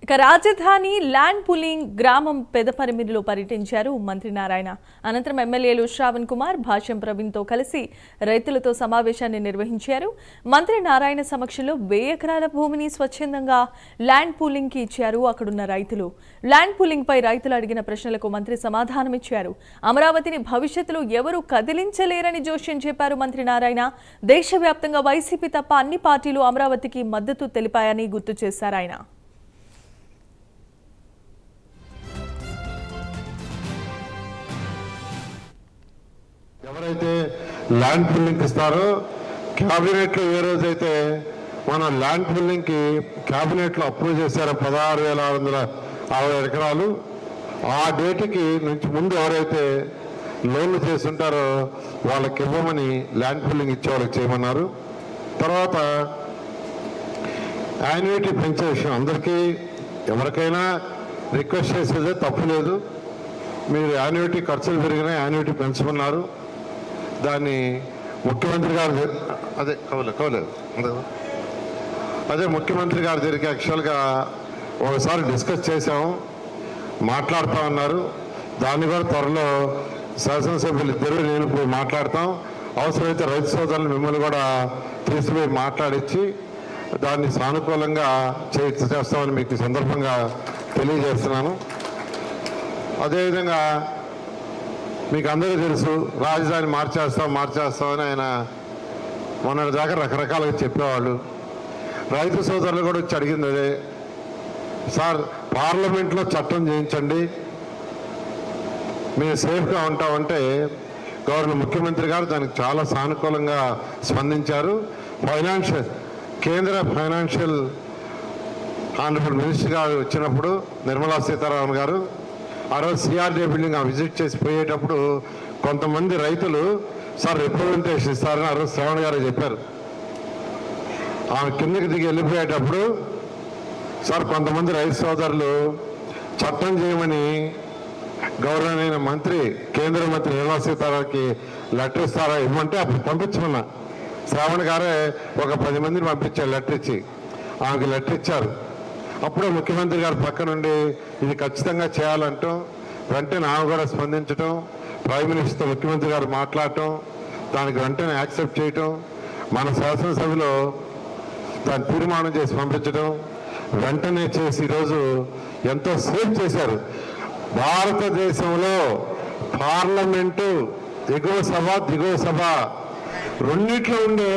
ఇక రాజధాని land pooling గ్రామం పెదపరిమిరిలో పర్యటించారు మంత్రి నారాయణ. అనంతరం ఎమ్మెల్యేలు శ్రావణ్ కుమార్, భాష్యం ప్రవీణ్తో కలిసి రైతులతో సమావేశాన్ని నిర్వహించారు. మంత్రి నారాయణ సమక్షంలో 1000 ఎకరాల భూమిని స్వచ్ఛందంగా ల్యాండ్ పూలింగ్ కి ఇచ్చారు అక్కడున్న రైతులు. ల్యాండ్ పూలింగ్ పై రైతులు అడిగిన ప్రశ్నలకు మంత్రి సమాధానమిచ్చారు. అమరావతిని భవిష్యత్తులో ఎవరూ కదిలించలేరని జోష్యం చెప్పారు మంత్రి నారాయణ. దేశవ్యాప్తంగా వైసీపీ తప్ప అన్ని పార్టీలు అమరావతికి మద్దతు తెలిపాయని గుర్తు చేశారు ఆయన. ఎవరైతే ల్యాండ్ పూలింగ్ ఇస్తారో క్యాబినెట్లో ఏ రోజైతే మన ల్యాండ్ పూలింగ్కి క్యాబినెట్లో అప్రూవ్ చేశారో 16,660 ఎకరాలు, ఆ డేట్కి నుంచి ముందు ఎవరైతే లోన్లు చేస్తుంటారో వాళ్ళకి ఇవ్వమని ల్యాండ్ పూలింగ్ ఇచ్చే వాళ్ళకి చేయమన్నారు. తర్వాత యాన్యుటీ పెంచే విషయం అందరికీ ఎవరికైనా రిక్వెస్ట్ చేసేదే తప్పు లేదు. మీరు యాన్యుటీ ఖర్చులు పెరిగినా యాన్యుటీ పెంచమన్నారు. దాన్ని ముఖ్యమంత్రి గారు అదే ముఖ్యమంత్రి గారి దగ్గరికి యాక్చువల్గా ఒకసారి డిస్కస్ చేసాము, మాట్లాడుతూ ఉన్నారు. దాన్ని కూడా త్వరలో శాసనసభ్యులు ఇద్దరు నేను పోయి మాట్లాడతాం. అవసరమైతే రైతు సోదరులు మిమ్మల్ని కూడా తీసుకుపోయి మాట్లాడించి దాన్ని సానుకూలంగా చేస్తామని మీకు ఈ సందర్భంగా తెలియజేస్తున్నాను. అదేవిధంగా మీకు అందరికీ తెలుసు, రాజధాని మార్చేస్తామని ఆయన మొన్నటి దాకా రకరకాలుగా చెప్పేవాళ్ళు. రైతు సోదరులు కూడా వచ్చి అడిగింది అదే, సార్ పార్లమెంట్లో చట్టం చేయించండి, మేము సేఫ్గా ఉంటామంటే గవర్నర్ ముఖ్యమంత్రి గారు దానికి చాలా సానుకూలంగా స్పందించారు. కేంద్ర ఫైనాన్షియల్ ఆనరబుల్ మినిస్టర్ గారు వచ్చినప్పుడు నిర్మలా సీతారామన్ గారు ఆ రోజు సిఆర్డీ బిల్డింగ్ విజిట్ చేసి పోయేటప్పుడు కొంతమంది రైతులు సార్ రిప్రజెంటేషన్ ఇస్తారని ఆ రోజు శ్రావణ్ గారు చెప్పారు. ఆమె కిందకి దిగి వెళ్ళిపోయేటప్పుడు సార్ కొంతమంది రైతు సోదరులు చట్టం చేయమని గవర్నర్ అయిన మంత్రి, కేంద్ర మంత్రి నిర్మలా సీతారామన్కి లెటర్ ఇస్తారా ఇవ్వమంటే అప్పుడు పంపించమన్నా. శ్రావణ్ గారే ఒక 10 మందిని పంపించారు లెటర్ ఇచ్చి. ఆమెకి లెటర్ ఇచ్చారు. అప్పుడే ముఖ్యమంత్రి గారు పక్క నుండి ఇది ఖచ్చితంగా చేయాలంటూ వెంటనే ఆమె కూడా స్పందించడం, ప్రైమ్ మినిస్టర్తో ముఖ్యమంత్రి గారు మాట్లాడటం, దానికి వెంటనే యాక్సెప్ట్ చేయటం, మన శాసనసభలో దాన్ని తీర్మానం చేసి పంపించడం, వెంటనే చేసి ఈరోజు ఎంతో సేవ్ చేశారు. భారతదేశంలో పార్లమెంటు ఎగువ సభ దిగువ సభ రెండిట్లో ఉండే